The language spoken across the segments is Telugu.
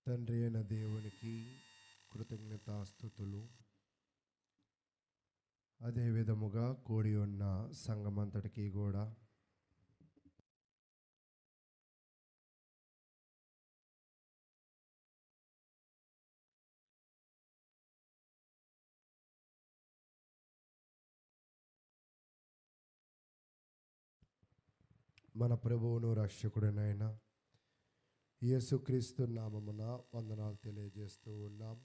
తండ్రి అయిన దేవునికి కృతజ్ఞతాస్తుతులు. అదే విధముగా కూడి ఉన్న సంఘమంతటికి కూడా మన ప్రభువును రక్షకుడినైన యేసుక్రీస్తు నామమున వందనాలు తెలియజేస్తూ ఉన్నాం.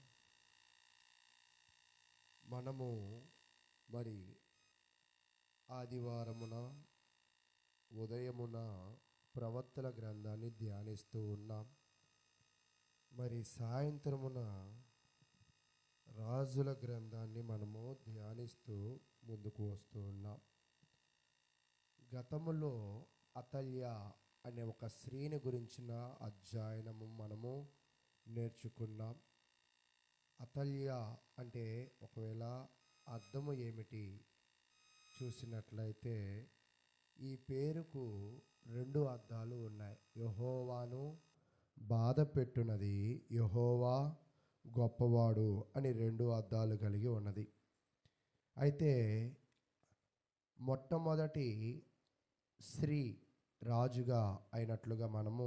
మనము మరి ఆదివారమున ఉదయమున ప్రవక్తల గ్రంథాన్ని ధ్యానిస్తూ ఉన్నాం. మరి సాయంత్రమున రాజుల గ్రంథాన్ని మనము ధ్యానిస్తూ ముందుకు వస్తూ ఉన్నాం. గతములో అతల్య అనే ఒక స్త్రీని గురించిన అధ్యయనము మనము నేర్చుకున్నాం. అతల్య అంటే ఒకవేళ అర్థము ఏమిటి చూసినట్లయితే ఈ పేరుకు రెండు అర్థాలు ఉన్నాయి. యెహోవాను బాధ పెట్టునది, యెహోవా గొప్పవాడు అని రెండు అర్థాలు కలిగి ఉన్నది. అయితే మొట్టమొదటి స్త్రీ రాజుగా అయినట్లుగా మనము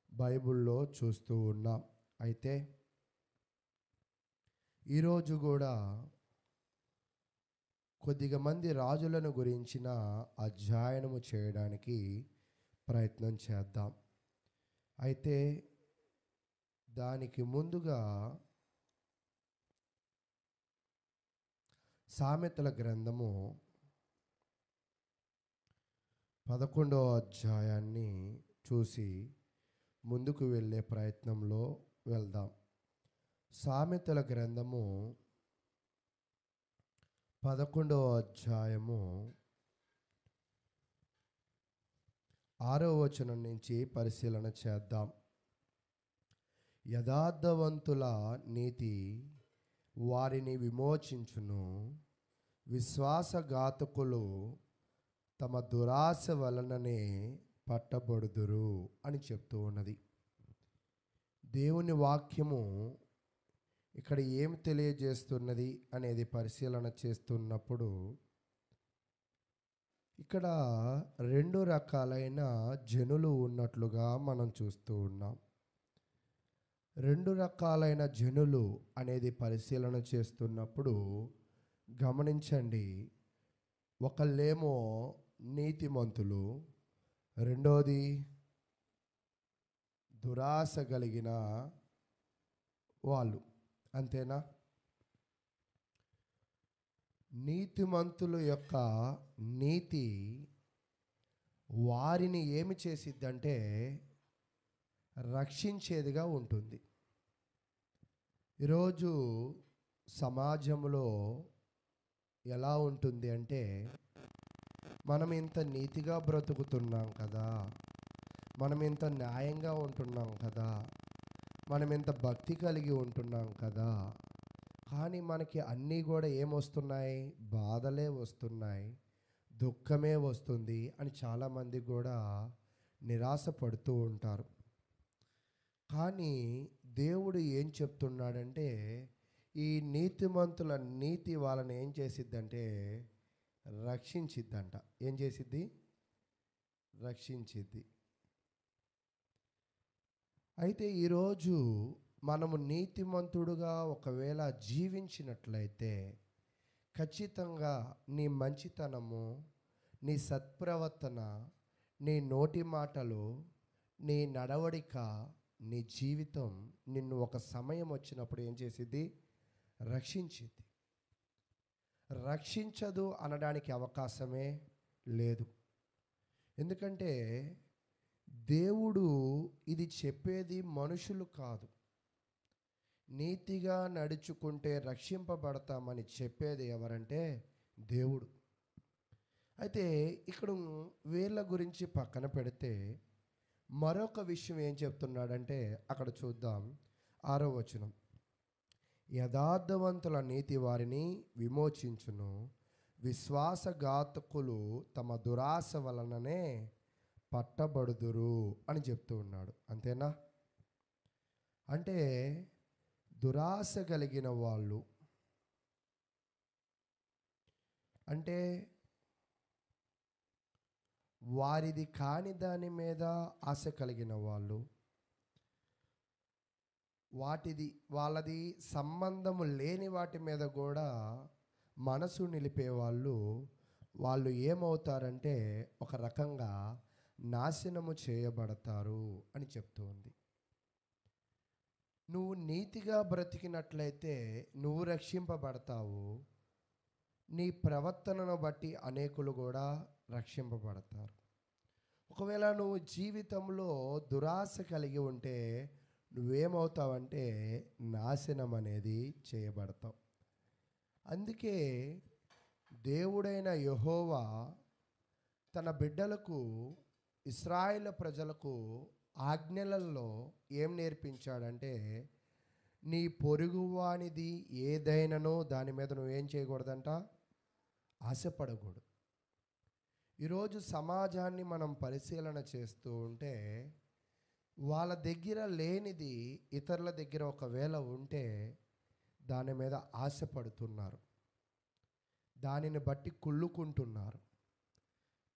బైబిల్లో చూస్తూ ఉన్నాం. అయితే ఈరోజు కూడా కొద్దిగా మంది రాజులను గురించిన అధ్యయనము చేయడానికి ప్రయత్నం చేద్దాం. అయితే దానికి ముందుగా సామెతల గ్రంథము 11వ అధ్యాయాన్ని చూసి ముందుకు వెళ్ళే ప్రయత్నంలో వెళ్దాం. సామెతల గ్రంథము 11వ అధ్యాయము 6వ వచనం నుంచి పరిశీలన చేద్దాం. యథార్థవంతుల నీతి వారిని విమోచించును, విశ్వాసఘాతకులు తమ దురాశ వలననే పట్టబడుదురు అని చెప్తూ ఉన్నది. దేవుని వాక్యము ఇక్కడ ఏం తెలియజేస్తున్నది అనేది పరిశీలన చేస్తున్నప్పుడు ఇక్కడ రెండు రకాలైన జనులు ఉన్నట్లుగా మనం చూస్తూ ఉన్నాం. రెండు రకాలైన జనులు అనేది పరిశీలన చేస్తున్నప్పుడు గమనించండి. ఒకళ్ళేమో నీతిమంతులు, రెండోది దురాశ కలిగిన వాళ్ళు. అంతేనా? నీతిమంతుల యొక్క నీతి వారిని ఏమి చేసిద్దంటే రక్షించేదిగా ఉంటుంది. ఈరోజు సమాజంలో ఎలా ఉంటుంది అంటే, మనం ఇంత నీతిగా బ్రతుకుతున్నాం కదా, మనం ఇంత న్యాయంగా ఉంటున్నాం కదా, మనం ఇంత భక్తి కలిగి ఉంటున్నాం కదా, కానీ మనకి అన్నీ కూడా ఏమొస్తున్నాయి? బాధలే వస్తున్నాయి, దుఃఖమే వస్తుంది అని చాలామంది కూడా నిరాశ పడుతూ ఉంటారు. కానీ దేవుడు ఏం చెప్తున్నాడంటే, ఈ నీతిమంతుల నీతి వాళ్ళని ఏం చేసిద్దంటే రక్షించిద్దంట. ఏం చేసిద్ది? రక్షించిద్ది. అయితే ఈరోజు మనము నీతిమంతుడుగా ఒకవేళ జీవించినట్లయితే ఖచ్చితంగా నీ మంచితనము, నీ సత్ప్రవర్తన, నీ నోటి మాటలు, నీ నడవడిక, నీ జీవితం నిన్ను ఒక సమయం వచ్చినప్పుడు ఏం చేసిద్ది? రక్షించిద్ది. రక్షించదు అనడానికి అవకాశమే లేదు. ఎందుకంటే దేవుడు ఇది చెప్పేది మనుషులు కాదు. నీతిగా నడుచుకుంటే రక్షింపబడతామని చెప్పేది ఎవరంటే దేవుడు. అయితే ఇక్కడ వీళ్ళ గురించి పక్కన పెడితే మరొక విషయం ఏం చెప్తున్నాడంటే అక్కడ చూద్దాం. 6వ వచనం, యథార్థవంతుల నీతి వారిని విమోచించును, విశ్వాసఘాతకులు తమ దురాశ వలననే పట్టబడుదురు అని చెప్తూ ఉన్నాడు. అంతేనా? అంటే దురాశ కలిగిన వాళ్ళు, అంటే వారిది కాని దాని మీద ఆశ కలిగిన వాళ్ళు, వాళ్ళది సంబంధము లేని వాటి మీద కూడా మనసు నిలిపేవాళ్ళు, వాళ్ళు ఏమవుతారంటే ఒక రకంగా నాశనము చేయబడతారు అని చెప్తూ ఉంది. నువ్వు నీతిగా బ్రతికినట్లయితే నువ్వు రక్షింపబడతావు. నీ ప్రవర్తనను బట్టి అనేకులు కూడా రక్షింపబడతారు. ఒకవేళ నువ్వు జీవితంలో దురాశ కలిగి ఉంటే నువ్వేమవుతావంటే నాశనం అనేది చేయబడతావు. అందుకే దేవుడైన యెహోవా తన బిడ్డలకు, ఇశ్రాయేలు ప్రజలకు ఆజ్ఞలలో ఏం నేర్పించాడంటే, నీ పొరుగువానిది ఏదైనానో దాని మీద నువ్వేం చేయకూడదంట, ఆశపడకూడదు. ఈరోజు సమాజాన్ని మనం పరిశీలన చేస్తూ ఉంటే వాళ్ళ దగ్గర లేనిది ఇతరుల దగ్గర ఒకవేళ ఉంటే దాని మీద ఆశపడుతున్నారు, దానిని బట్టి కుళ్ళుకుంటున్నారు,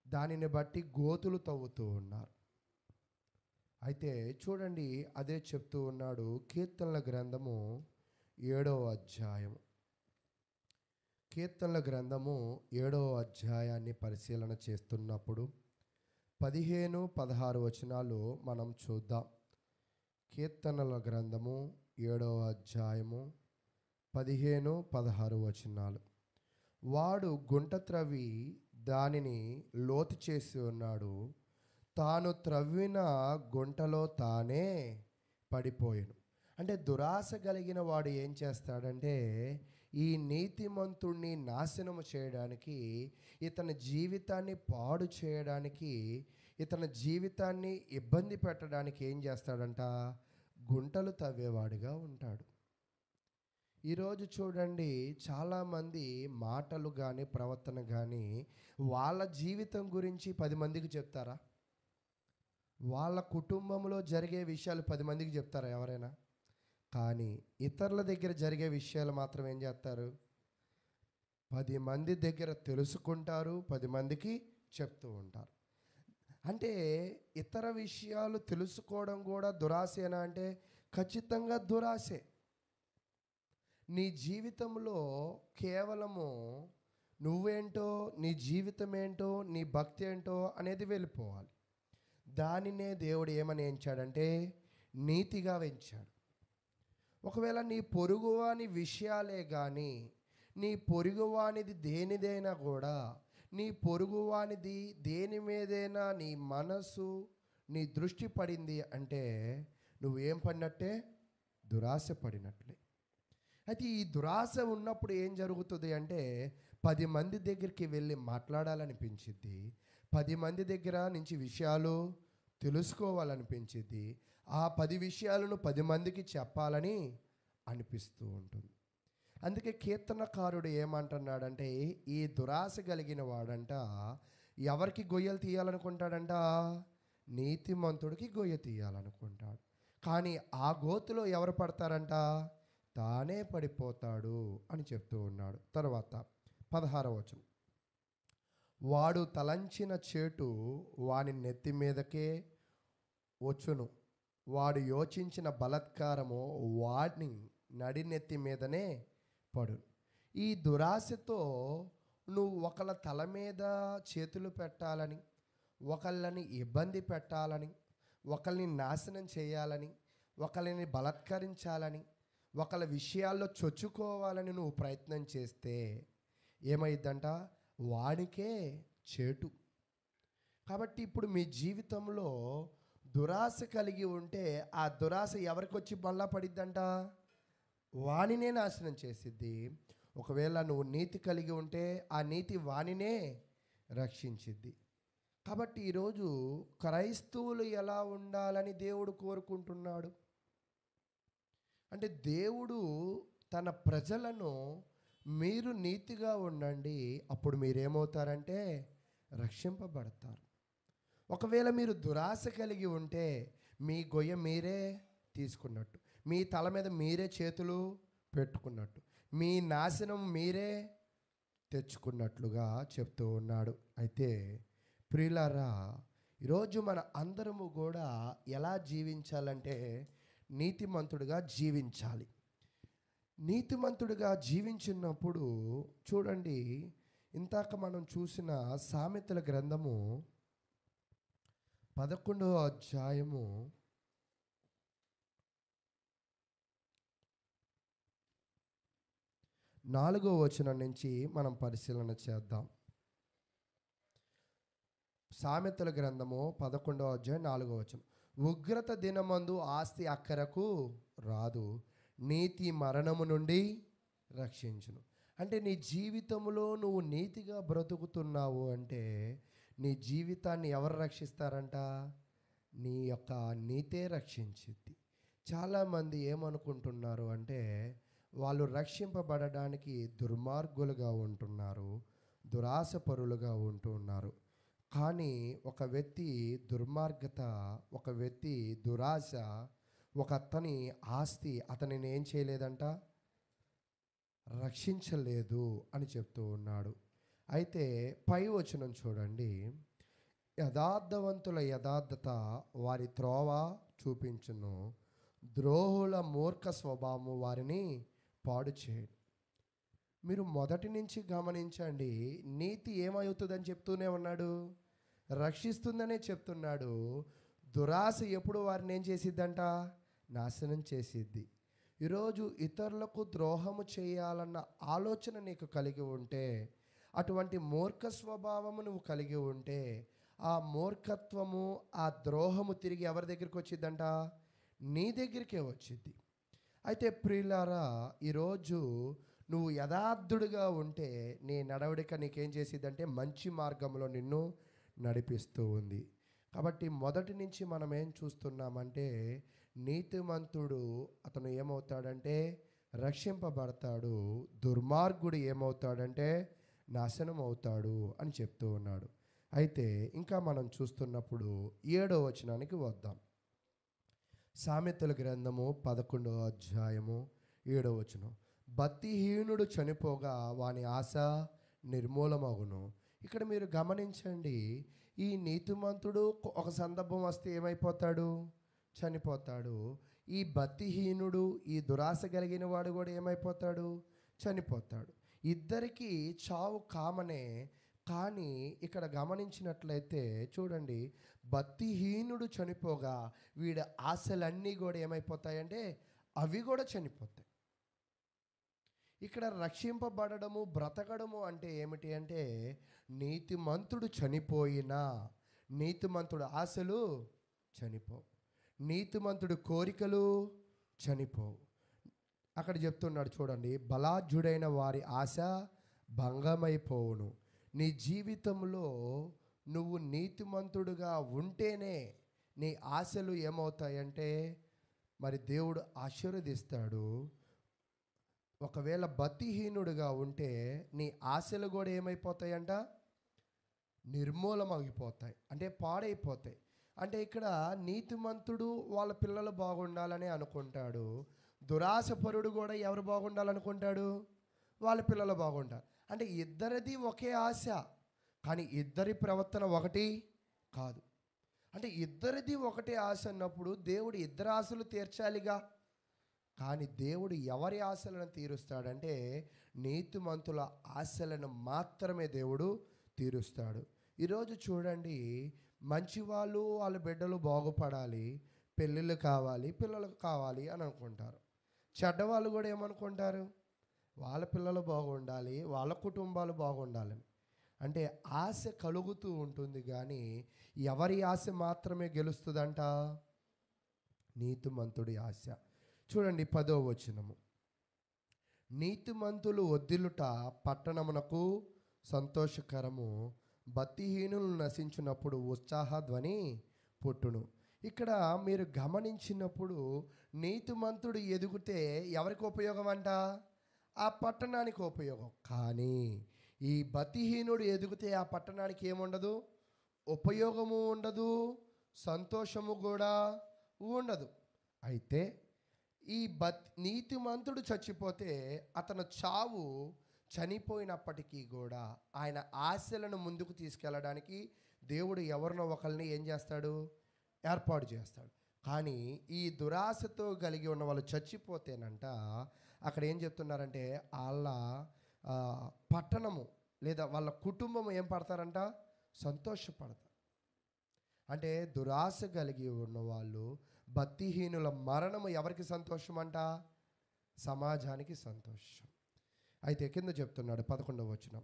దానిని బట్టి గోతులు తవ్వుతూ ఉన్నారు. అయితే చూడండి, అదే చెప్తూ ఉన్నాడు కీర్తనల గ్రంథము 7వ అధ్యాయము. కీర్తనల గ్రంథము 7వ అధ్యాయాన్ని పరిశీలన చేస్తున్నప్పుడు 15, 16 వచనాలు మనం చూద్దాం. కీర్తనల గ్రంథము 7వ అధ్యాయము 15, 16 వచనాలు. వాడు గుంట త్రవ్వి దానిని లోతు చేసి ఉన్నాడు, తాను త్రవ్విన గుంటలో తానే పడిపోయాను. అంటే దురాశ కలిగిన వాడు ఏం చేస్తాడంటే, ఈ నీతిమంతుణ్ణి నాశనము చేయడానికి, ఇతని జీవితాన్ని పాడు చేయడానికి, ఇతని జీవితాన్ని ఇబ్బంది పెట్టడానికి ఏం చేస్తాడంట, గుంటలు తవ్వేవాడిగా ఉంటాడు. ఈరోజు చూడండి, చాలామంది మాటలు కానీ ప్రవర్తన కానీ వాళ్ళ జీవితం గురించి 10 మందికి చెప్తారా? వాళ్ళ కుటుంబంలో జరిగే విషయాలు 10 మందికి చెప్తారా ఎవరైనా? కానీ ఇతరుల దగ్గర జరిగే విషయాలు మాత్రం ఏం చేస్తారు, 10 మంది దగ్గర తెలుసుకుంటారు, 10 మందికి చెప్తూ ఉంటారు. అంటే ఇతర విషయాలు తెలుసుకోవడం కూడా దురాశేనా అంటే ఖచ్చితంగా దురాశే. నీ జీవితంలో కేవలము నువ్వేంటో, నీ జీవితం ఏంటో, నీ భక్తి ఏంటో అనేది వెళ్ళిపోవాలి. దానినే దేవుడు ఏమని ఎంచాడంటే నీతిగా ఎంచాడు. ఒకవేళ నీ పొరుగువాని విషయాలే కానీ, నీ పొరుగువానిది దేనిదైనా కూడా, నీ పొరుగువానిది దేని మీదైనా నీ మనసు, నీ దృష్టి పడింది అంటే నువ్వేం పడినట్టే, దురాశ పడినట్లే. అయితే ఈ దురాశ ఉన్నప్పుడు ఏం జరుగుతుంది అంటే 10 మంది దగ్గరికి వెళ్ళి మాట్లాడాలనిపించిద్ది, 10 మంది దగ్గర నుంచి విషయాలు తెలుసుకోవాలనిపించిద్ది, ఆ 10 విషయాలను 10 మందికి చెప్పాలని అనిపిస్తూ ఉంటుంది. అందుకే కీర్తనకారుడు ఏమంటున్నాడంటే, ఈ దురాశ కలిగిన వాడంట ఎవరికి గొయ్యలు తీయాలనుకుంటాడంట, నీతిమంతుడికి గొయ్య తీయాలనుకుంటాడు. కానీ ఆ గోతులో ఎవరు పడతారంట, తానే పడిపోతాడు అని చెప్తూ ఉన్నాడు. తర్వాత 16వ వచనం. వాడు తలంచిన చేటు వాని నెత్తి మీదకే వచ్చును, వాడు యోచించిన బలాత్కారము వాడిని నడినెత్తి మీదనే పడు. ఈ దురాశతో నువ్వు ఒకళ్ళ తల మీద చేతులు పెట్టాలని, ఒకళ్ళని ఇబ్బంది పెట్టాలని, ఒకళ్ళని నాశనం చేయాలని, ఒకళ్ళని బలాత్కరించాలని, ఒకళ్ళ విషయాల్లో చొచ్చుకోవాలని నువ్వు ప్రయత్నం చేస్తే ఏమైందంట, వాడికే చేటు. కాబట్టి ఇప్పుడు మీ జీవితంలో దురాశ కలిగి ఉంటే ఆ దురాశ ఎవరికి వచ్చి మళ్ళా పడిద్దంట, వానినే నాశనం చేసిద్ది. ఒకవేళ నువ్వు నీతి కలిగి ఉంటే ఆ నీతి వానినే రక్షించిద్ది. కాబట్టి ఈరోజు క్రైస్తవులు ఎలా ఉండాలని దేవుడు కోరుకుంటున్నాడు అంటే, దేవుడు తన ప్రజలను మీరు నీతిగా ఉండండి, అప్పుడు మీరేమవుతారంటే రక్షింపబడతారు. ఒకవేళ మీరు దురాశ కలిగి ఉంటే మీ గొయ్య మీరే తీసుకున్నట్టు, మీ తల మీద మీరే చేతులు పెట్టుకున్నట్టు, మీ నాశనం మీరే తెచ్చుకున్నట్లుగా చెప్తూ ఉన్నాడు. అయితే ప్రియులారా, ఈరోజు మన అందరము కూడా ఎలా జీవించాలంటే నీతిమంతుడిగా జీవించాలి. నీతిమంతుడిగా జీవించినప్పుడు చూడండి, ఇంతాక మనం చూసిన సామెతల గ్రంథము 11వ అధ్యాయము 4వ వచనం నుంచి మనం పరిశీలన చేద్దాం. సామెతల గ్రంథము 11వ అధ్యాయం 4వ వచనం. ఉగ్రత దినమందు ఆస్తి అక్కరకు రాదు, నీతి మరణము నుండి రక్షించును. అంటే నీ జీవితంలో నువ్వు నీతిగా బ్రతుకుతున్నావు అంటే నీ జీవితాన్ని ఎవరు రక్షిస్తారంట? నీ యొక్క నీతే రక్షించిద్ది. చాలామంది ఏమనుకుంటున్నారు అంటే వాళ్ళు రక్షింపబడడానికి దుర్మార్గులుగా ఉంటున్నారు, దురాశపరులుగా ఉంటున్నారు. కానీ ఒక వ్యక్తి దుర్మార్గత, ఒక వ్యక్తి దురాశ, ఒక అతని ఆస్తి అతనిని ఏం చేయలేదంట? రక్షించలేదు అని చెప్తూ ఉన్నాడు. అయితే పై వచనం చూడండి. యథార్థవంతుల యథార్థత వారి త్రోవ చూపించును, ద్రోహుల మూర్ఖ స్వభావము వారిని పాడు చేయడు. మీరు మొదటి నుంచి గమనించండి, నీతి ఏమవుతుందని చెప్తూనే ఉన్నాడు, రక్షిస్తుందనే చెప్తున్నాడు. దురాశ ఎప్పుడు వారిని ఏం చేసిద్దంట? నాశనం చేసిద్ది. ఈరోజు ఇతరులకు ద్రోహము చేయాలన్న ఆలోచన నీకు కలిగి ఉంటే, అటువంటి మూర్ఖ స్వభావము నువ్వు కలిగి ఉంటే, ఆ మూర్ఖత్వము, ఆ ద్రోహము తిరిగి ఎవరి దగ్గరికి వచ్చిద్దంట? నీ దగ్గరికే వచ్చిద్ది. అయితే ప్రియులారా, ఈరోజు నువ్వు యథార్థుడిగా ఉంటే నీ నడవడిక నీకేం చేసిద్దంటే మంచి మార్గంలో నిన్ను నడిపిస్తూ ఉంది. కాబట్టి మొదటి నుంచి మనం ఏం చూస్తున్నామంటే నీతిమంతుడు అతను ఏమవుతాడంటే రక్షింపబడతాడు, దుర్మార్గుడు ఏమవుతాడంటే నాశనం అవుతాడు అని చెప్తూ ఉన్నాడు. అయితే ఇంకా మనం చూస్తున్నప్పుడు 7వ వచనానికి వద్దాం. సామెతల గ్రంథము 11వ అధ్యాయము 7వ వచనం. భక్తిహీనుడు చనిపోగా వాని ఆశ నిర్మూలమగును. ఇక్కడ మీరు గమనించండి, ఈ నీతిమంతుడు ఒక సందర్భం వస్తే ఏమైపోతాడు? చనిపోతాడు. ఈ భక్తిహీనుడు, ఈ దురాశ కలిగిన వాడు కూడా ఏమైపోతాడు? చనిపోతాడు. ఇద్దరికీ చావు కామనే. కానీ ఇక్కడ గమనించినట్లయితే చూడండి, భక్తిహీనుడు చనిపోగా వీడి ఆశలన్నీ కూడా ఏమైపోతాయంటే అవి కూడా చనిపోతాయి. ఇక్కడ రక్షింపబడము, బ్రతకడము అంటే ఏమిటి అంటే నీతిమంతుడు చనిపోయినా నీతిమంతుడు ఆశలు చనిపోవు, నీతిమంతుడు కోరికలు చనిపోవు. అక్కడ చెప్తున్నాడు చూడండి, బలాఢ్యుడైన వారి ఆశ భంగమైపోవును. నీ జీవితంలో నువ్వు నీతిమంతుడుగా ఉంటేనే నీ ఆశలు ఏమవుతాయంటే మరి దేవుడు ఆశీర్వదిస్తాడు. ఒకవేళ భక్తిహీనుడిగా ఉంటే నీ ఆశలు కూడా ఏమైపోతాయంట? నిర్మూలమైపోతాయి, అంటే పాడైపోతాయి. అంటే ఇక్కడ నీతిమంతుడు వాళ్ళ పిల్లలు బాగుండాలని అనుకుంటాడు, దురాశపరుడు కూడా ఎవరు బాగుండాలనుకుంటాడు? వాళ్ళ పిల్లలు బాగుంటారు. అంటే ఇద్దరిది ఒకే ఆశ, కానీ ఇద్దరి ప్రవర్తన ఒకటి కాదు. అంటే ఇద్దరిది ఒకటే ఆశ అన్నప్పుడు దేవుడు ఇద్దరు ఆశలు తీర్చాలిగా. కానీ దేవుడు ఎవరి ఆశలను తీరుస్తాడంటే నీతిమంతుల ఆశలను మాత్రమే దేవుడు తీరుస్తాడు. ఈరోజు చూడండి, మంచివాళ్ళు వాళ్ళ బిడ్డలు బాగుపడాలి, పెళ్ళిళ్ళు కావాలి, పిల్లలు కావాలి అని అనుకుంటారు. చెడ్డవాళ్ళు కూడా ఏమనుకుంటారు? వాళ్ళ పిల్లలు బాగుండాలి, వాళ్ళ కుటుంబాలు బాగుండాలని. అంటే ఆశ కలుగుతూ ఉంటుంది, కానీ ఎవరి ఆశ మాత్రమే గెలుస్తుందంట? నీతిమంతుడి ఆశ. చూడండి 10వ వచనము. నీతిమంతులు వద్దిల్లుట పట్టణమునకు సంతోషకరము, భక్తిహీనులు నశించినప్పుడు ఉత్సాహ ధ్వని పుట్టును. ఇక్కడ మీరు గమనించినప్పుడు నీతిమంతుడు ఎదిగితే ఎవరికి ఉపయోగం అంట? ఆ పట్టణానికి ఉపయోగం. కానీ ఈ భక్తిహీనుడు ఎదిగితే ఆ పట్టణానికి ఏముండదు? ఉపయోగము ఉండదు, సంతోషము కూడా ఉండదు. అయితే ఈ నీతిమంతుడు చచ్చిపోతే అతను చావు చనిపోయినప్పటికీ కూడా ఆయన ఆశలను ముందుకు తీసుకెళ్ళడానికి దేవుడు ఎవరినో ఒకరిని ఏం చేస్తాడు, ఏర్పాటు చేస్తాడు. కానీ ఈ దురాశతో కలిగి ఉన్న వాళ్ళు చచ్చిపోతేనంట అక్కడ ఏం చెప్తున్నారంటే వాళ్ళ పట్టణము లేదా వాళ్ళ కుటుంబం ఏం పడతారంట, సంతోషపడతారు. అంటే దురాశ కలిగి ఉన్నవాళ్ళు, భక్తిహీనుల మరణము ఎవరికి సంతోషం అంట, సమాజానికి సంతోషం. అయితే కింద చెప్తున్నాడు 11వ వచనం,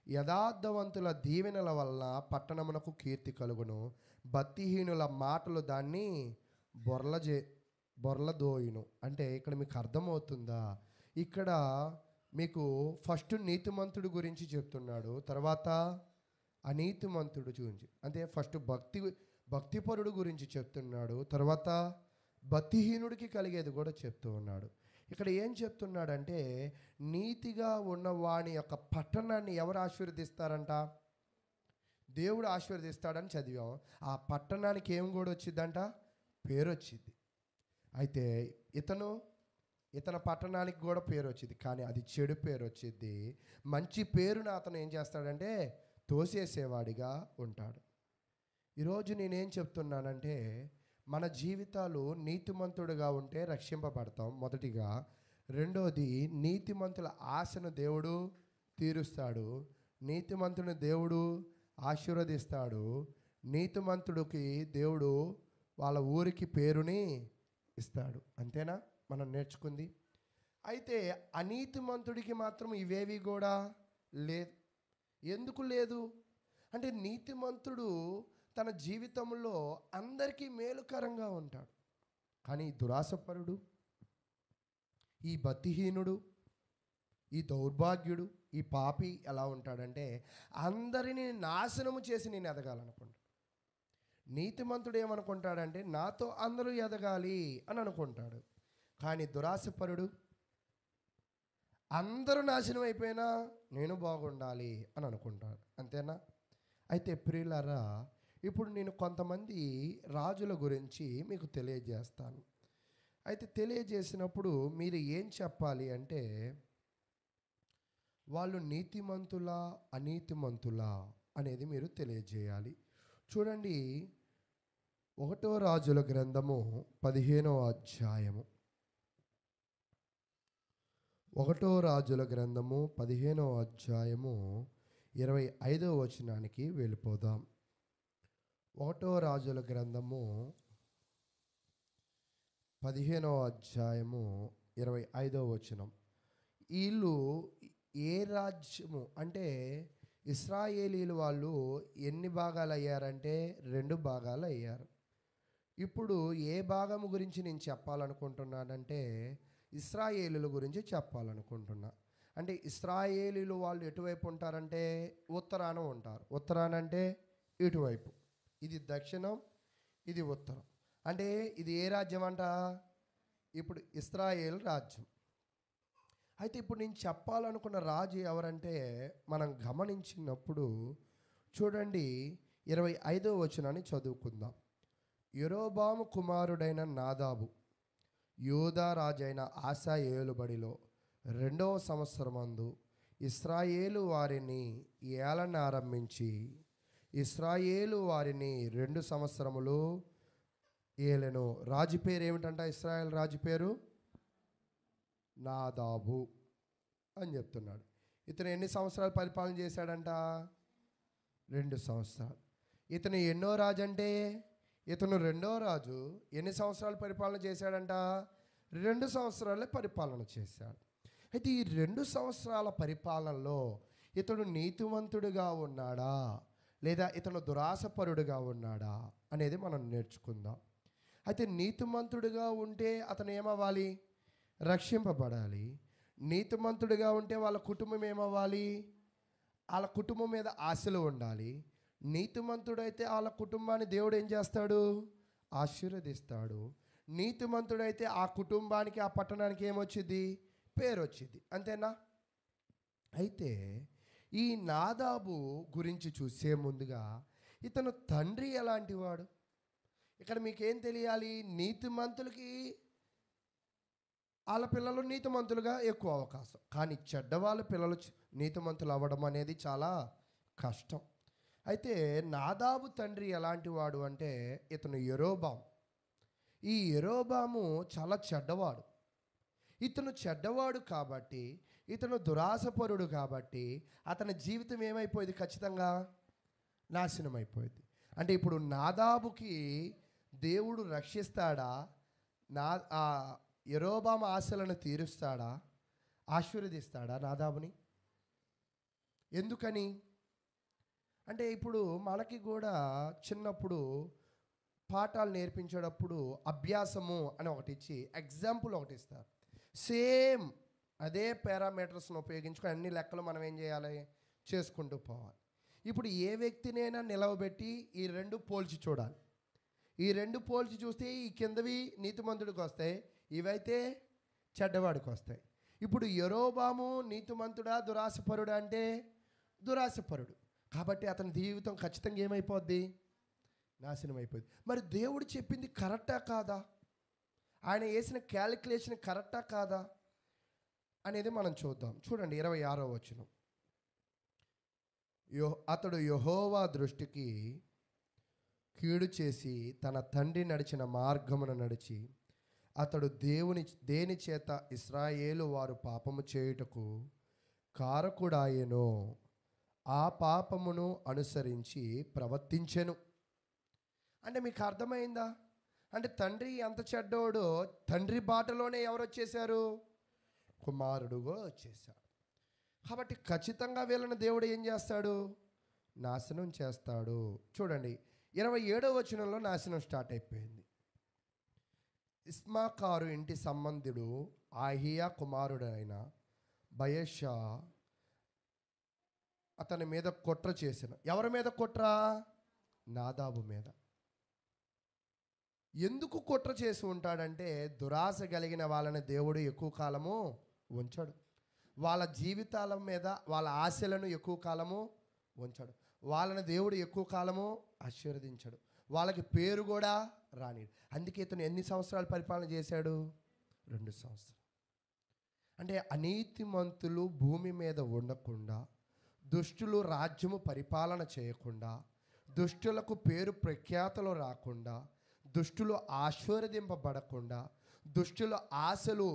యథార్థవంతుల దీవెనల వల్ల పట్టణమునకు కీర్తి కలుగును, భక్తిహీనుల మాటలు దాన్ని బొర్లదోయును. అంటే ఇక్కడ మీకు అర్థమవుతుందా, ఇక్కడ మీకు ఫస్ట్ నీతిమంతుడు గురించి చెప్తున్నాడు, తర్వాత అనీతిమంతుడు గురించి, అంటే ఫస్ట్ భక్తిపరుడు గురించి చెప్తున్నాడు, తర్వాత భక్తిహీనుడికి కలిగేది కూడా చెప్తూ ఉన్నాడు. ఇక్కడ ఏం చెప్తున్నాడంటే నీతిగా ఉన్న వాని యొక్క పట్టణాన్ని ఎవరు ఆశీర్వదిస్తారంట, దేవుడు ఆశీర్వదిస్తాడని చదివాం. ఆ పట్టణానికి ఏం కూడా వచ్చిందంట, పేరు వచ్చింది. అయితే ఇతని పట్టణానికి కూడా పేరు వచ్చింది, కానీ అది చెడు పేరు వచ్చింది. మంచి పేరును అతను ఏం చేస్తాడంటే తోసేసేవాడిగా ఉంటాడు. ఈరోజు నేనేం చెప్తున్నానంటే మన జీవితాలు నీతిమంతుడుగా ఉంటే రక్షింపబడతాం మొదటిగా. రెండోది, నీతిమంతుల ఆశను దేవుడు తీరుస్తాడు, నీతిమంతుని దేవుడు ఆశీర్వదిస్తాడు, నీతిమంతుడికి దేవుడు వాళ్ళ ఊరికి పేరుని ఇస్తాడు. అంతేనా మనం నేర్చుకుంది? అయితే అనీతిమంతుడికి మాత్రం ఇవేవి కూడా లేదు. ఎందుకు లేదు అంటే నీతిమంతుడు తన జీవితంలో అందరికీ మేలుకరంగా ఉంటాడు, కానీ దురాశపరుడు, ఈ భక్తిహీనుడు, ఈ దౌర్భాగ్యుడు, ఈ పాపి ఎలా ఉంటాడంటే అందరినీ నాశనము చేసి నేను ఎదగాలనుకుంటాడు. నీతిమంతుడు ఏమనుకుంటాడంటే నాతో అందరూ ఎదగాలి అని అనుకుంటాడు, కానీ దురాశపరుడు అందరూ నాశనం అయిపోయినా నేను బాగుండాలి అని అనుకుంటాడు. అంతేనా? అయితే ప్రియులారా, ఇప్పుడు నేను కొంతమంది రాజుల గురించి మీకు తెలియజేస్తాను. అయితే తెలియజేసినప్పుడు మీరు ఏం చెప్పాలి అంటే వాళ్ళు నీతిమంతులా అనీతిమంతులా అనేది మీరు తెలియజేయాలి. చూడండి, 1వ రాజుల గ్రంథము 15వ అధ్యాయము, 1వ రాజుల గ్రంథము 15వ అధ్యాయము 25వ వచనానికి వెళ్ళిపోదాం. 1వ రాజుల గ్రంథము 15వ అధ్యాయము 25వ వచనం. వీళ్ళు ఏ రాజ్యము అంటే ఇశ్రాయేలీలు వాళ్ళు ఎన్ని భాగాలు అయ్యారంటే 2 భాగాలు అయ్యారు. ఇప్పుడు ఏ భాగము గురించి నేను చెప్పాలనుకుంటున్నానంటే ఇశ్రాయేలీల గురించి చెప్పాలనుకుంటున్నా. అంటే ఇశ్రాయేలీలు వాళ్ళు ఎటువైపు ఉంటారంటే ఉత్తరాన ఉంటారు. ఉత్తరాన అంటే ఇటువైపు, ఇది దక్షిణం, ఇది ఉత్తరం. అంటే ఇది ఏ రాజ్యం అంట, ఇప్పుడు ఇశ్రాయేల్ రాజ్యం. అయితే ఇప్పుడు నేను చెప్పాలనుకున్న రాజు ఎవరంటే మనం గమనించినప్పుడు చూడండి 25వ వచనాన్ని చదువుకుందాం. యెరోబాము కుమారుడైన నాదాబు యూదా రాజైన ఆసా ఏలుబడిలో 2వ సంవత్సరమందు ఇశ్రాయేలు వారిని ఏలన ఆరంభించి ఇశ్రాయేలు వారిని 2 సంవత్సరములు ఏలెను. రాజు పేరు ఏమిటంట, ఇశ్రాయేల్ రాజు పేరు నాదాబు అని చెప్తున్నాడు. ఇతను ఎన్ని సంవత్సరాలు పరిపాలన చేశాడంట, 2 సంవత్సరాలు. ఇతను ఎన్నో రాజు అంటే ఇతను 2వ రాజు. ఎన్ని సంవత్సరాలు పరిపాలన చేశాడంట, 2 సంవత్సరాలే పరిపాలన చేశాడు. అయితే ఈ 2 సంవత్సరాల పరిపాలనలో ఇతడు నీతివంతుడిగా ఉన్నాడా లేదా ఇతను దురాశపరుడుగా ఉన్నాడా అనేది మనం నేర్చుకుందాం. అయితే నీతిమంతుడిగా ఉంటే అతను ఏమవ్వాలి, రక్షింపబడాలి. నీతిమంతుడిగా ఉంటే వాళ్ళ కుటుంబం ఏమవ్వాలి, వాళ్ళ కుటుంబం మీద ఆశలు ఉండాలి. నీతిమంతుడైతే వాళ్ళ కుటుంబాన్ని దేవుడు ఏం చేస్తాడు, ఆశీర్వదిస్తాడు. నీతిమంతుడైతే ఆ కుటుంబానికి ఆ పట్టణానికి ఏమొచ్చింది, పేరు వచ్చింది. అంతేనా? అయితే ఈ నాదాబు గురించి చూసే ముందుగా ఇతను తండ్రి ఎలాంటి వాడు, ఇక్కడ మీకేం తెలియాలి, నీతిమంతులకి వాళ్ళ పిల్లలు నీతిమంతులుగా ఎక్కువ అవకాశం. కానీ చెడ్డవాళ్ళ పిల్లలు నీతిమంతులు అవ్వడం అనేది చాలా కష్టం. అయితే నాదాబు తండ్రి ఎలాంటి వాడు అంటే ఇతను యెరోబాము. ఈ యెరోబాము చాలా చెడ్డవాడు. ఇతను చెడ్డవాడు కాబట్టి, ఇతను దురాశపరుడు కాబట్టి అతని జీవితం ఏమైపోయింది? ఖచ్చితంగా నాశనం అయిపోయింది. అంటే ఇప్పుడు నాదాబుకి దేవుడు రక్షిస్తాడా? నా యెరోబాము ఆశలను తీరుస్తాడా? ఆశీర్వదిస్తాడా నాదాబుని? ఎందుకని అంటే ఇప్పుడు మనకి కూడా చిన్నప్పుడు పాఠాలు నేర్పించేటప్పుడు అభ్యాసము అని ఒకటి ఇచ్చి ఎగ్జాంపుల్ ఒకటి ఇస్తారు. సేమ్ అదే పారామీటర్స్ని ఉపయోగించుకొని అన్ని లెక్కలు మనం ఏం చేయాలి? చేసుకుంటూ పోవాలి. ఇప్పుడు ఏ వ్యక్తినైనా నిలవబెట్టి ఈ రెండు పోల్చి చూడాలి. ఈ రెండు పోల్చి చూస్తే ఈ కిందవి నీతిమంతుడికి వస్తాయి, ఇవైతే చెడ్డవాడికి వస్తాయి. ఇప్పుడు యెరోబాము నీతిమంతుడా దురాశపరుడా అంటే దురాశపరుడు. కాబట్టి అతని జీవితం ఖచ్చితంగా ఏమైపోద్ది? నాశనం అయిపోద్ది. మరి దేవుడు చెప్పింది కరెక్టా కాదా? ఆయన వేసిన క్యాలిక్యులేషన్ కరెక్టా కాదా అనేది మనం చూద్దాం. చూడండి 26వ వచనం. అతడు యెహోవా దృష్టికి కీడు చేసి తన తండ్రి నడిచిన మార్గమున నడిచి అతడు దేని చేత ఇశ్రాయేలు వారు పాపము చేయుటకు కారకుడాయెనో ఆ పాపమును అనుసరించి ప్రవర్తించెను. అంటే మీకు అర్థమైందా? అంటే తండ్రి ఎంత చెడ్డోడో తండ్రి బాటలోనే ఎవరు వచ్చేసారు? కుమారుడు కూడా వచ్చేసాడు. కాబట్టి ఖచ్చితంగా వీళ్ళని దేవుడు ఏం చేస్తాడు? నాశనం చేస్తాడు. చూడండి 27వ వచనంలో నాశనం స్టార్ట్ అయిపోయింది. ఇస్మాకారు ఇంటి సంబంధుడు ఆహియా కుమారుడైన బయషా అతని మీద కుట్ర చేసిన. ఎవరి మీద కుట్ర? నాదాబు మీద. ఎందుకు కుట్ర చేసి ఉంటాడంటే దురాశ కలిగిన వాళ్ళని దేవుడు ఎక్కువ కాలము ఉంచడు. వాళ్ళ జీవితాల మీద వాళ్ళ ఆశలను ఎక్కువ కాలము ఉంచడు. వాళ్ళని దేవుడు ఎక్కువ కాలము ఆశీర్వదించడు. వాళ్ళకి పేరు కూడా రానిడు. అందుకే ఇతను ఎన్ని సంవత్సరాలు పరిపాలన చేశాడు? 2 సంవత్సరాలు. అంటే అనీతిమంతులు భూమి మీద ఉండకుండా, దుష్టులు రాజ్యము పరిపాలన చేయకుండా, దుష్టులకు పేరు ప్రఖ్యాతలు రాకుండా, దుష్టులు ఆశీర్వదింపబడకుండా, దుష్టుల ఆశలు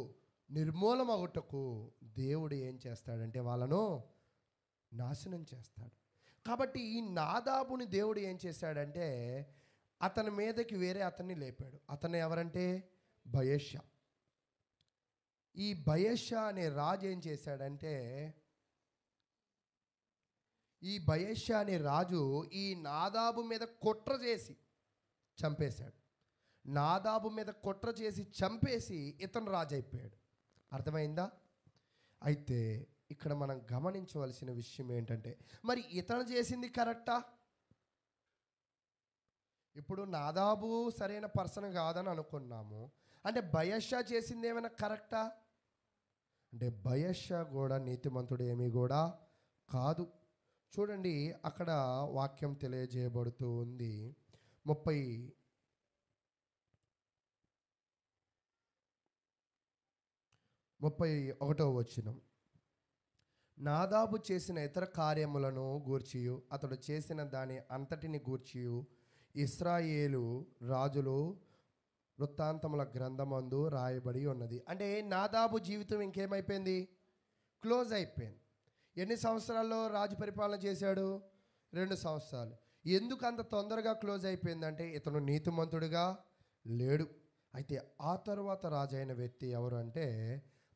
నిర్మూలమగుటకు దేవుడు ఏం చేస్తాడంటే వాళ్ళను నాశనం చేస్తాడు. కాబట్టి ఈ నాదాబుని దేవుడు ఏం చేశాడంటే అతని మీదకి వేరే అతన్ని లేపాడు. అతను ఎవరంటే బయషా. ఈ బయషా అనే రాజు ఏం చేశాడంటే ఈ బయషా అనే రాజు ఈ నాదాబు మీద కుట్ర చేసి చంపేశాడు. నాదాబు మీద కుట్ర చేసి చంపేసి ఇతను రాజు అయిపోయాడు. అర్థమైందా? అయితే ఇక్కడ మనం గమనించవలసిన విషయం ఏంటంటే మరి ఇతను చేసింది కరెక్టా? ఇప్పుడు నాదాబు సరైన పర్సన్ కాదని అనుకున్నాము. అంటే బయషా చేసింది ఏమైనా కరెక్టా? అంటే బయషా కూడా నీతిమంతుడు ఏమీ కూడా కాదు. చూడండి అక్కడ వాక్యం తెలియజేయబడుతూ ఉంది. 31వ వచనం. నాదాబు చేసిన ఇతర కార్యములను గూర్చియు అతడు చేసిన దాని అంతటిని గూర్చియు ఇశ్రాయేలు రాజులు వృత్తాంతముల గ్రంథమందు రాయబడి ఉన్నది. అంటే నాదాబు జీవితం ఇంకేమైపోయింది? క్లోజ్ అయిపోయింది. ఎన్ని సంవత్సరాల్లో రాజు పరిపాలన చేశాడు? 2 సంవత్సరాలు. ఎందుకు అంత తొందరగా క్లోజ్ అయిపోయిందంటే ఇతను నీతిమంతుడిగా లేడు. అయితే ఆ తర్వాత రాజు అయిన వ్యక్తి ఎవరు అంటే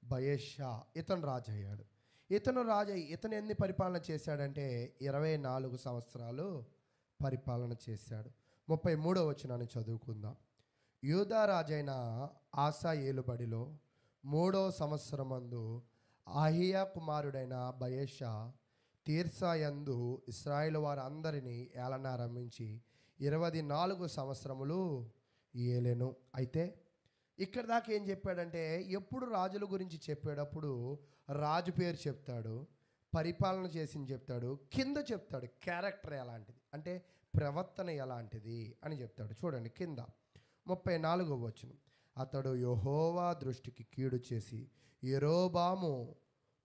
బయషా. ఇతను రాజు అయ్యాడు. ఇతను ఎన్ని పరిపాలన చేశాడంటే 24 సంవత్సరాలు పరిపాలన చేశాడు. 33వ వచనాన్ని చదువుకుందాం. యూదా రాజైన ఆసా ఏలుబడిలో 3వ సంవత్సరమందు ఆహియా కుమారుడైన బయషా తీర్సాయందు ఇశ్రాయేలు వారు అందరినీ ఏలనారంభించి 24 సంవత్సరములు ఏలెను. అయితే ఇక్కడ దాకా ఏం చెప్పాడంటే ఎప్పుడు రాజుల గురించి చెప్పేటప్పుడు రాజు పేరు చెప్తాడు, పరిపాలన చేసింది చెప్తాడు, కింద చెప్తాడు క్యారెక్టర్ ఎలాంటిది అంటే ప్రవర్తన ఎలాంటిది అని చెప్తాడు. చూడండి కింద 34వ వచనం. అతడు యెహోవా దృష్టికి కీడు చేసి యెరోబాము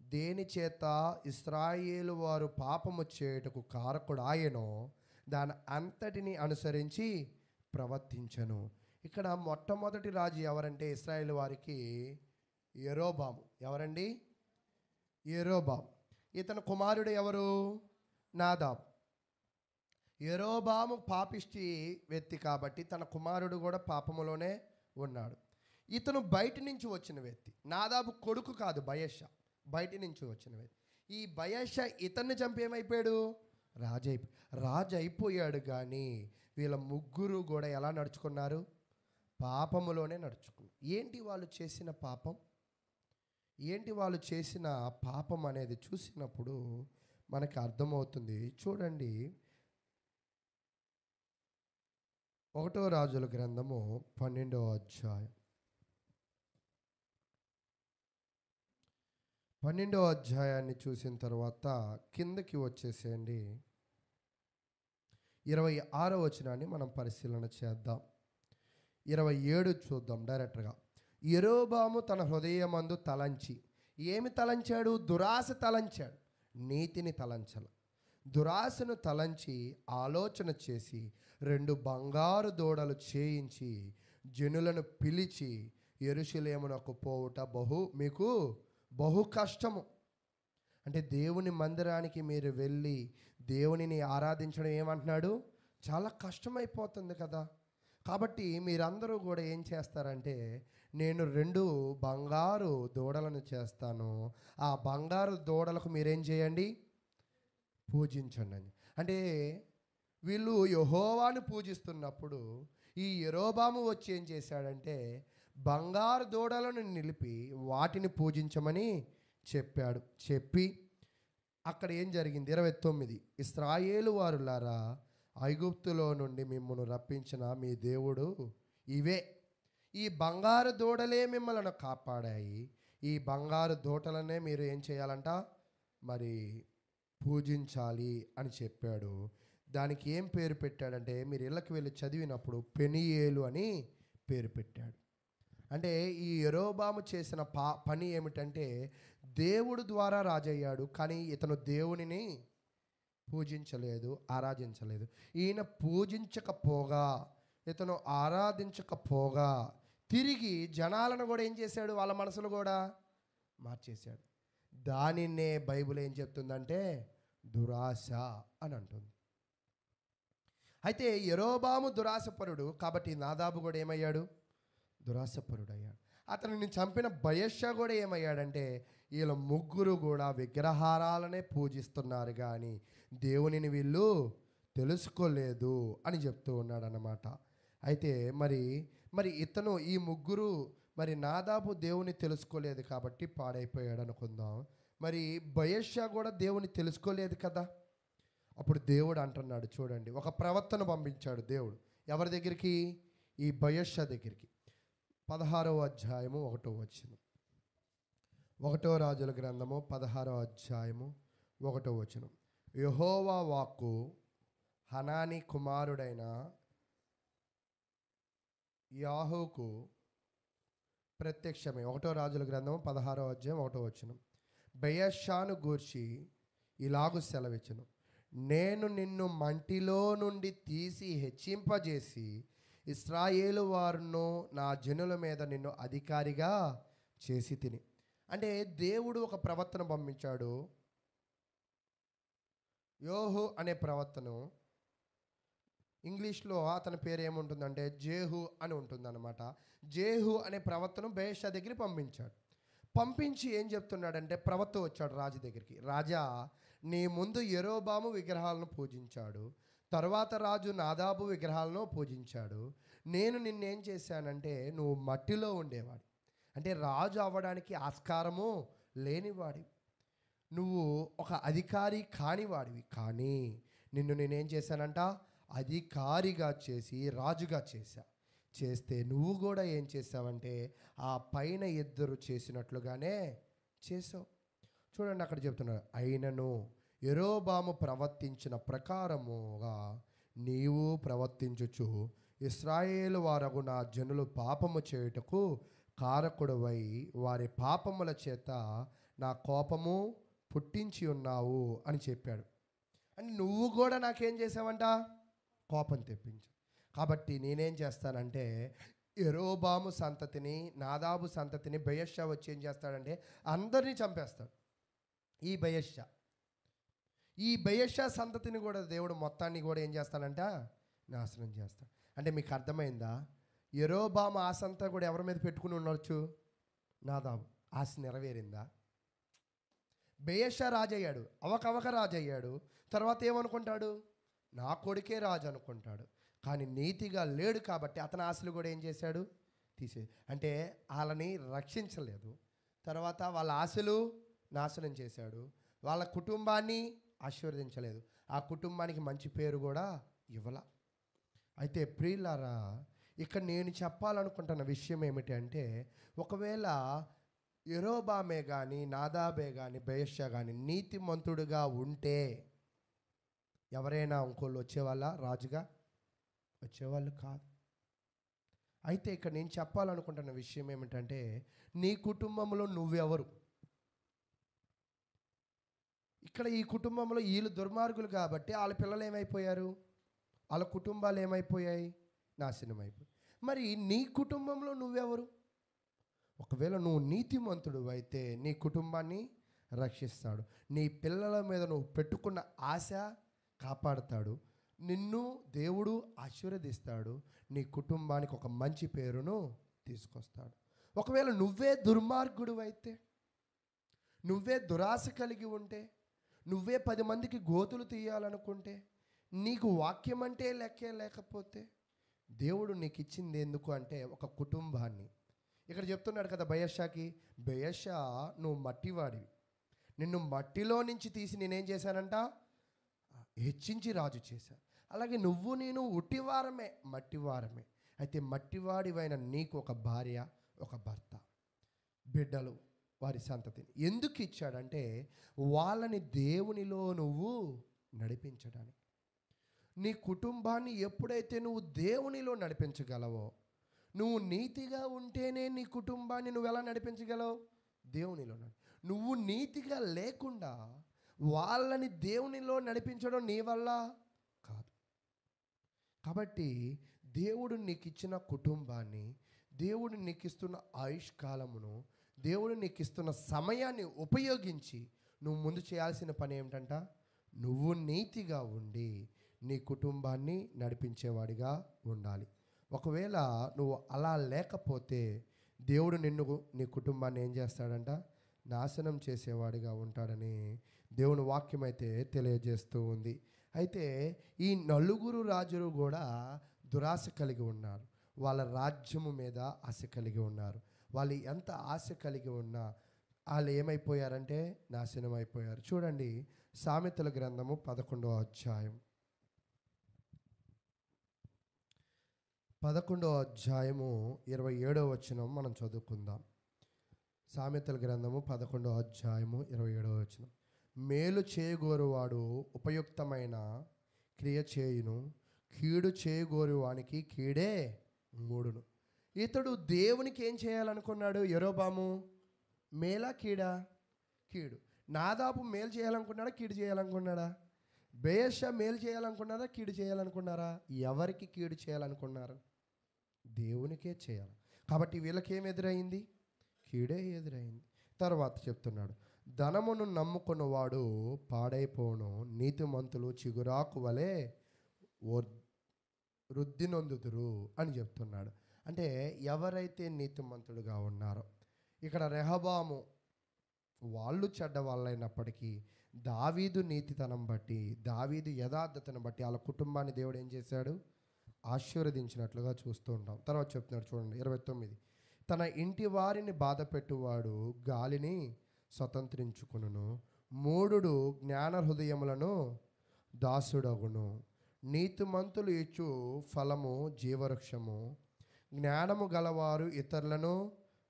దేని చేత ఇశ్రాయేలు వారు పాపము చేయుటకు కారకుడాయెనో దాని అంతటిని అనుసరించి ప్రవర్తించను. ఇక్కడ మొట్టమొదటి రాజు ఎవరంటే ఇశ్రాయేలు వారికి యెరోబాము. ఎవరండి? యెరోబాము. ఇతని కుమారుడు ఎవరు? నాదాబు. యెరోబాము పాపిష్టి వ్యక్తి కాబట్టి తన కుమారుడు కూడా పాపములోనే ఉన్నాడు. ఇతను బయట నుంచి వచ్చిన వ్యక్తి. నాదాబు కొడుకు కాదు, బయెషా బయట నుంచి వచ్చిన వ్యక్తి. ఈ బయెషా ఇతన్ని చంపి ఏమైపోయాడు? రాజు అయిపోయాడు. కానీ వీళ్ళ ముగ్గురు కూడా ఎలా నడుచుకున్నారు? పాపములోనే నడుచుకున్నారు. ఏంటి వాళ్ళు చేసిన పాపం? ఏంటి వాళ్ళు చేసిన పాపం అనేది చూసినప్పుడు మనకి అర్థమవుతుంది. చూడండి, 1 రాజుల గ్రంథము 12వ అధ్యాయం 12వ అధ్యాయాన్ని చూసిన తర్వాత కిందకి వచ్చేసేయండి. 26వ వచనాన్ని మనం పరిశీలన చేద్దాం. 27 చూద్దాం డైరెక్ట్గా. యెరోబాము తన హృదయమందు తలంచి, ఏమి తలంచాడు? దురాశ తలంచాడు, నీతిని తలంచల. దురాశను తలంచి ఆలోచన చేసి 2 బంగారు దూడలు చేయించి జనులను పిలిచి యెరూషలేమునకు పోవుట మీకు బహు కష్టము. అంటే దేవుని మందిరానికి మీరు వెళ్ళి దేవునిని ఆరాధించడం ఏమంటున్నాడు? చాలా కష్టమైపోతుంది కదా. కాబట్టి మీరందరూ కూడా ఏం చేస్తారంటే, నేను 2 బంగారు దూడలను చేస్తాను, ఆ బంగారు దూడలకు మీరేం చేయండి? పూజించండి అని. అంటే వీళ్ళు యెహోవాను పూజిస్తున్నప్పుడు ఈ యెరోబాము వచ్చి ఏం చేశాడంటే, బంగారు దూడలను నిలిపి వాటిని పూజించమని చెప్పాడు. చెప్పి అక్కడ ఏం జరిగింది? 29, ఇశ్రాయేలు వారులారా, ఐగుప్తులో నుండి మిమ్మల్ని రప్పించిన మీ దేవుడు ఇవే. ఈ బంగారు దూడలే మిమ్మల్ని కాపాడాయి. ఈ బంగారు దూడలనే మీరు ఏం చేయాలంట? మరి పూజించాలి అని చెప్పాడు. దానికి ఏం పేరు పెట్టాడంటే, మీరు ఇళ్ళకి వెళ్ళి చదివినప్పుడు పెనియేలు అని పేరు పెట్టాడు. అంటే ఈ యెరోబాము చేసిన పని ఏమిటంటే, దేవుడు ద్వారా రాజయ్యాడు, కానీ ఇతను దేవునిని పూజించలేదు, ఆరాధించలేదు. ఈయన పూజించకపోగా, ఇతను ఆరాధించకపోగా తిరిగి జనాలను కూడా ఏం చేశాడు? వాళ్ళ మనసులు కూడా మార్చేశాడు. దానినే బైబిల్ ఏం చెప్తుందంటే దురాశ అని అంటుంది. అయితే యెరోబాము దురాశపరుడు కాబట్టి నాదాబు కూడా ఏమయ్యాడు? దురాశపరుడు అయ్యాడు. అతనిని చంపిన బయెషా కూడా ఏమయ్యాడంటే, వీళ్ళ ముగ్గురు కూడా విగ్రహారాలనే పూజిస్తున్నారు కానీ దేవునిని వీళ్ళు తెలుసుకోలేదు అని చెప్తూ ఉన్నాడు అన్నమాట. అయితే మరి ఇతను ఈ ముగ్గురు మరి నాదాబు దేవుని తెలుసుకోలేదు కాబట్టి పాడైపోయాడు అనుకుందాం. మరి బయెషా కూడా దేవుని తెలుసుకోలేదు కదా. అప్పుడు దేవుడు అంటున్నాడు, చూడండి, ఒక ప్రవక్తను పంపించాడు దేవుడు. ఎవరి దగ్గరికి? ఈ బయెషా దగ్గరికి. 16వ అధ్యాయము 1వ వచనం. 1వ రాజుల గ్రంథము 16వ అధ్యాయము 1వ వచనం. యెహోవా వాక్కు హనానీ కుమారుడైన యాహూకు ప్రత్యక్షమే. 1వ రాజుల గ్రంథము 16వ అధ్యాయం 1వ వచనం. బయెషాను గూర్చి ఇలాగు సెలవిచ్చును, నేను నిన్ను మంటిలో నుండి తీసి హెచ్చింపజేసి ఇశ్రాయేలు వారును నా జనుల మీద నిన్ను అధికారిగా చేసి తిని. అంటే దేవుడు ఒక ప్రవక్తను పంపించాడు. యోహు అనే ప్రవక్తను, ఇంగ్లీష్లో అతని పేరు ఏముంటుందంటే జేహు అని ఉంటుందన్నమాట. జేహు అనే ప్రవక్తను బయెషా దగ్గరికి పంపించాడు. పంపించి ఏం చెప్తున్నాడంటే, ప్రవక్త వచ్చాడు రాజు దగ్గరికి. రాజా, నీ ముందు యెరోబాము విగ్రహాలను పూజించాడు, తర్వాత రాజు నాదాబు విగ్రహాలను పూజించాడు. నేను నిన్నేం చేశానంటే, నువ్వు మట్టిలో ఉండేవాడి, అంటే రాజు అవ్వడానికి ఆస్కారము లేనివాడి, నువ్వు ఒక అధికారి కానివాడివి. కానీ నిన్ను నేనేం చేశానంట? అధికారిగా చేసి రాజుగా చేస్తే నువ్వు కూడా ఏం చేసావంటే ఆ పైన ఇద్దరు చేసినట్లుగానే చేసావు. చూడండి, అక్కడ చెప్తున్నారు, అయినను యెరోబాము ప్రవర్తించిన ప్రకారముగా నీవు ప్రవర్తించుచు ఇశ్రాయేలు వారగు నా జనులు పాపము చేయుటకు కారకుడవై వారి పాపముల చేత నా కోపము పుట్టించి ఉన్నావు అని చెప్పాడు. అంటే నువ్వు కూడా నాకేం చేసావంట? కోపం తెప్పించు. కాబట్టి నేనేం చేస్తానంటే యెరోబాము సంతతిని, నాదాబు సంతతిని బయెషా వచ్చి ఏం చేస్తాడంటే అందరినీ చంపేస్తాడు. ఈ బయెషా సంతతిని కూడా దేవుడు మొత్తాన్ని కూడా ఏం చేస్తాడంట? నాశనం చేస్తాడు. అంటే మీకు అర్థమైందా? యెరోబాము ఆశంతా కూడా ఎవరి మీద పెట్టుకుని ఉండొచ్చు? నాదాబు. ఆశ నెరవేరిందా? బయెషా రాజయ్యాడు, అవకవక రాజయ్యాడు. తర్వాత ఏమనుకుంటాడు? నా కొడుకే రాజు అనుకుంటాడు. కానీ నీతిగా లేడు కాబట్టి అతని ఆశలు కూడా ఏం చేశాడు? అంటే వాళ్ళని రక్షించలేదు. తర్వాత వాళ్ళ ఆశలు నాశనం చేశాడు. వాళ్ళ కుటుంబాన్ని ఆశీర్వదించలేదు. ఆ కుటుంబానికి మంచి పేరు కూడా ఇవ్వాల. అయితే ప్రియులారా, ఇక్కడ నేను చెప్పాలనుకుంటున్న విషయం ఏమిటి అంటే, ఒకవేళ యెరోబామే కానీ, నాదాబే కానీ, బయెషా కానీ నీతిమంతుడుగా ఉంటే ఎవరైనా ఇంకోళ్ళు వచ్చేవాళ్ళ? రాజుగా వచ్చేవాళ్ళు కాదు. అయితే ఇక్కడ నేను చెప్పాలనుకుంటున్న విషయం ఏమిటంటే, నీ కుటుంబంలో నువ్వెవరు? ఇక్కడ ఈ కుటుంబంలో వీళ్ళు దుర్మార్గులు కాబట్టి వాళ్ళ పిల్లలు ఏమైపోయారు? వాళ్ళ కుటుంబాలు ఏమైపోయాయి? నాశనం అయిపోయాయి. మరి నీ కుటుంబంలో నువ్వెవరు? ఒకవేళ నువ్వు నీతిమంతుడు అయితే నీ కుటుంబాన్ని రక్షిస్తాడు. నీ పిల్లల మీద నువ్వు పెట్టుకున్న ఆశ కాపాడుతాడు. నిన్ను దేవుడు ఆశీర్వదిస్తాడు. నీ కుటుంబానికి ఒక మంచి పేరును తీసుకొస్తాడు. ఒకవేళ నువ్వే దుర్మార్గుడు అయితే, నువ్వే దురాశ కలిగి ఉంటే, నువ్వే 10 మందికి గోతులు తీయాలనుకుంటే, నీకు వాక్యం అంటే లెక్కే లేకపోతే, దేవుడు నీకు ఇచ్చింది ఎందుకు అంటే ఒక కుటుంబాన్ని. ఇక్కడ చెప్తున్నాడు కదా బయెషాకి, బయెషా నువ్వు మట్టివాడివి, నిన్ను మట్టిలో నుంచి తీసి నేనేం చేశానంట? హెచ్చించి రాజు చేశాను. అలాగే నువ్వు నేను ఉట్టివారమే, మట్టివారమే. అయితే మట్టివాడివైన నీకు ఒక భార్య, ఒక భర్త, బిడ్డలు, వారి సంతతిని ఎందుకు ఇచ్చాడంటే వాళ్ళని దేవునిలో నువ్వు నడిపించడానికి. నీ కుటుంబాన్ని ఎప్పుడైతే నువ్వు దేవునిలో నడిపించగలవో, నువ్వు నీతిగా ఉంటేనే నీ కుటుంబాన్ని నువ్వు ఎలా నడిపించగలవు? దేవునిలో. నువ్వు నీతిగా లేకుండా వాళ్ళని దేవునిలో నడిపించడం నీ వల్ల కాదు. కాబట్టి దేవుడు నీకు ఇచ్చిన కుటుంబాన్ని, దేవుడు నీకు ఇస్తున్న ఆయుష్కాలమును, దేవుడు నీకు ఇస్తున్న సమయాన్ని ఉపయోగించి నువ్వు ముందు చేయాల్సిన పని ఏమిటంట? నువ్వు నీతిగా ఉండి నీ కుటుంబాన్ని నడిపించేవాడిగా ఉండాలి. ఒకవేళ నువ్వు అలా లేకపోతే దేవుడు నీ కుటుంబాన్ని ఏం చేస్తాడంట? నాశనం చేసేవాడిగా ఉంటాడని దేవుని వాక్యం అయితే తెలియజేస్తూ ఉంది. అయితే ఈ నలుగురు రాజులు కూడా దురాశ కలిగి ఉన్నారు. వాళ్ళ రాజ్యము మీద ఆశ కలిగి ఉన్నారు. వాళ్ళు ఎంత ఆశ కలిగి ఉన్నా వాళ్ళు ఏమైపోయారంటే నాశనం అయిపోయారు. చూడండి, సామెతల గ్రంథము 11వ అధ్యాయం 27వ వచనం మనం చదువుకుందాం. సామెతల గ్రంథము 11వ అధ్యాయము 27వ వచనం. మేలు చేయగోరువాడు ఉపయుక్తమైన క్రియ చేయును, కీడు చేయగోరువానికి కీడే మూడును. ఇతడు దేవునికి ఏం చేయాలనుకున్నాడు? యెరోబాము మేలా కీడా? కీడు. నాదాబు మేలు చేయాలనుకున్నాడా? కీడు చేయాలనుకున్నాడా? బయెషా మేలు చేయాలనుకున్నారా? కీడు చేయాలనుకున్నారా? ఎవరికి కీడు చేయాలనుకున్నారు? దేవునికే చేయాలి. కాబట్టి వీళ్ళకేం ఎదురైంది? కీడే ఎదురైంది. తర్వాత చెప్తున్నాడు, ధనమును నమ్ముకున్నవాడు పాడైపోను, నీతిమంతులు చిగురాకు వలె వృద్ధి నొందుదురు అని చెప్తున్నాడు. అంటే ఎవరైతే నీతిమంతుడుగా ఉన్నారో, ఇక్కడ రెహబాము వాళ్ళు చెడ్డ వాళ్ళైనప్పటికీ దావీదు నీతితనం బట్టి, దావీదు యథార్థతను బట్టి వాళ్ళ కుటుంబాన్ని దేవుడు ఏం చేశాడు? ఆశీర్వదించినట్లుగా చూస్తూ ఉంటాం. తర్వాత చెప్తున్నాడు చూడండి 29. తన ఇంటి వారిని బాధ పెట్టువాడు గాలిని స్వతంత్రించుకును, మూఢుడు జ్ఞాన హృదయములను దాసుడగును. నీతిమంతులు ఇచ్చు ఫలము జీవవృక్షము, జ్ఞానము గలవారు ఇతరులను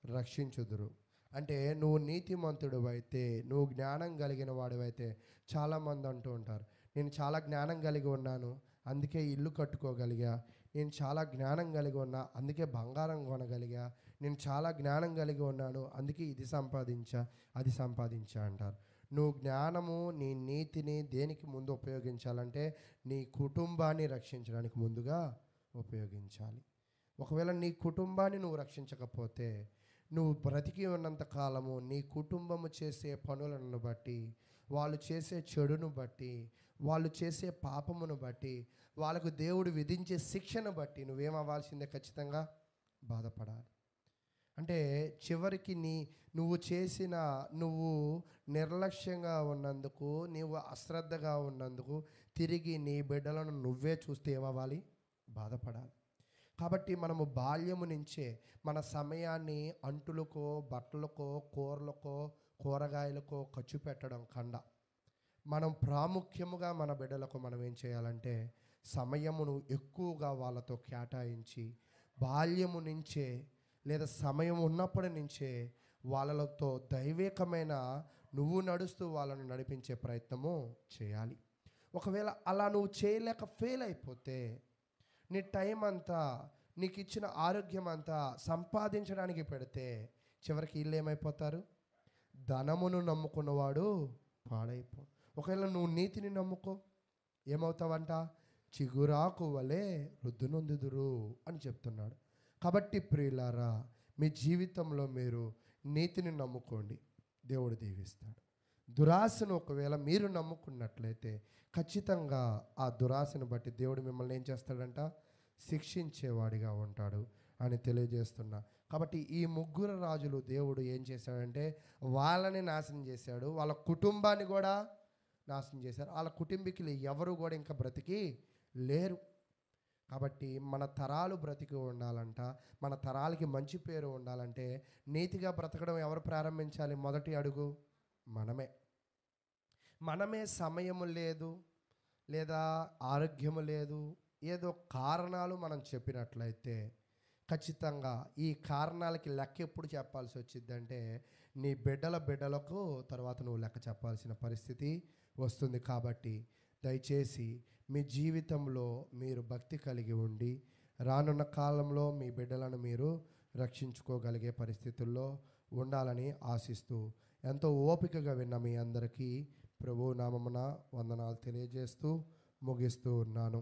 రక్షించుదురు. అంటే నువ్వు నీతిమంతుడు అయితే, నువ్వు జ్ఞానం కలిగిన వాడివైతే, చాలామంది అంటూ ఉంటారు, నేను చాలా జ్ఞానం కలిగి ఉన్నాను, అందుకే ఇల్లు కట్టుకోగలిగా, నేను చాలా జ్ఞానం కలిగి ఉన్నా, అందుకే బంగారం కొనగలిగా, నేను చాలా జ్ఞానం కలిగి ఉన్నాను, అందుకే ఇది సంపాదించా, అది సంపాదించా అంటారు. నువ్వు జ్ఞానము, నీ నీతిని దేనికి ముందు ఉపయోగించాలంటే నీ కుటుంబాన్ని రక్షించడానికి ముందుగా ఉపయోగించాలి. ఒకవేళ నీ కుటుంబాన్ని నువ్వు రక్షించకపోతే, నువ్వు బ్రతికి ఉన్నంత కాలము నీ కుటుంబము చేసే పనులను బట్టి, వాళ్ళు చేసే చెడును బట్టి, వాళ్ళు చేసే పాపమును బట్టి, వాళ్ళకు దేవుడు విధించే శిక్షను బట్టి నువ్వేమవ్వాల్సిందే, ఖచ్చితంగా బాధపడాలి. అంటే చివరికి నువ్వు నిర్లక్ష్యంగా ఉన్నందుకు, నీవు అశ్రద్ధగా ఉన్నందుకు తిరిగి నీ బిడ్డలను నువ్వే చూస్తే ఏమవ్వాలి? బాధపడాలి. కాబట్టి మనము బాల్యము నుంచే మన సమయాన్ని అంటులకో, బట్టలకో, కూరలకో, కూరగాయలకో ఖర్చు పెట్టడం కన్నా, మనం ప్రాముఖ్యముగా మన బిడ్డలకు మనం ఏం చేయాలంటే సమయమును ఎక్కువగా వాళ్ళతో కేటాయించి, బాల్యము నుంచే లేదా సమయం ఉన్నప్పటి నుంచే వాళ్ళతో దైవికమైన నువ్వు నడుస్తూ వాళ్ళను నడిపించే ప్రయత్నము చేయాలి. ఒకవేళ అలా నువ్వు చేయలేక ఫెయిల్ అయిపోతే, నీ టైం అంతా, నీకు ఇచ్చిన ఆరోగ్యం అంతా సంపాదించడానికి పెడితే చివరికి వీళ్ళు ఏమైపోతారు? ధనమును నమ్ముకున్నవాడు పాడైపో. ఒకవేళ నువ్వు నీతిని నమ్ముకో, ఏమవుతావంట? చిగురాకు వలె వృద్ధునొందుదురు అని చెప్తున్నాడు. కాబట్టి ప్రియులారా, మీ జీవితంలో మీరు నీతిని నమ్ముకోండి, దేవుడు దీవిస్తాడు. దురాశను ఒకవేళ మీరు నమ్ముకున్నట్లయితే ఖచ్చితంగా ఆ దురాశను బట్టి దేవుడు మిమ్మల్ని ఏం చేస్తాడంట? శిక్షించేవాడిగా ఉంటాడు అని తెలియజేస్తున్నా. కాబట్టి ఈ ముగ్గురు రాజులు దేవుడు ఏం చేశాడంటే వాళ్ళని నాశనం చేశాడు, వాళ్ళ కుటుంబాన్ని కూడా నాశనం చేశారు. వాళ్ళ కుటుంబీకులు ఎవరు కూడా ఇంకా బ్రతికి లేరు. కాబట్టి మన తరాలు బ్రతికి ఉండాలంట, మన తరాలకి మంచి పేరు ఉండాలంటే నీతిగా బ్రతకడం ఎవరు ప్రారంభించాలి? మొదటి అడుగు మనమే సమయము లేదు, లేదా ఆరోగ్యము లేదు, ఏదో కారణాలు మనం చెప్పినట్లయితే ఖచ్చితంగా ఈ కారణాలకి లెక్క ఎప్పుడు చెప్పాల్సి వచ్చిందంటే నీ బిడ్డలకు తర్వాత నువ్వు లెక్క చెప్పాల్సిన పరిస్థితి వస్తుంది. కాబట్టి దయచేసి మీ జీవితంలో మీరు భక్తి కలిగి ఉండి రానున్న కాలంలో మీ బిడ్డలను మీరు రక్షించుకోగలిగే పరిస్థితుల్లో ఉండాలని ఆశిస్తూ, ఎంతో ఓపికగా విన్న మీ అందరికీ ప్రభువు నామమున వందనాలు తెలియజేస్తూ ముగిస్తూ ఉన్నాను.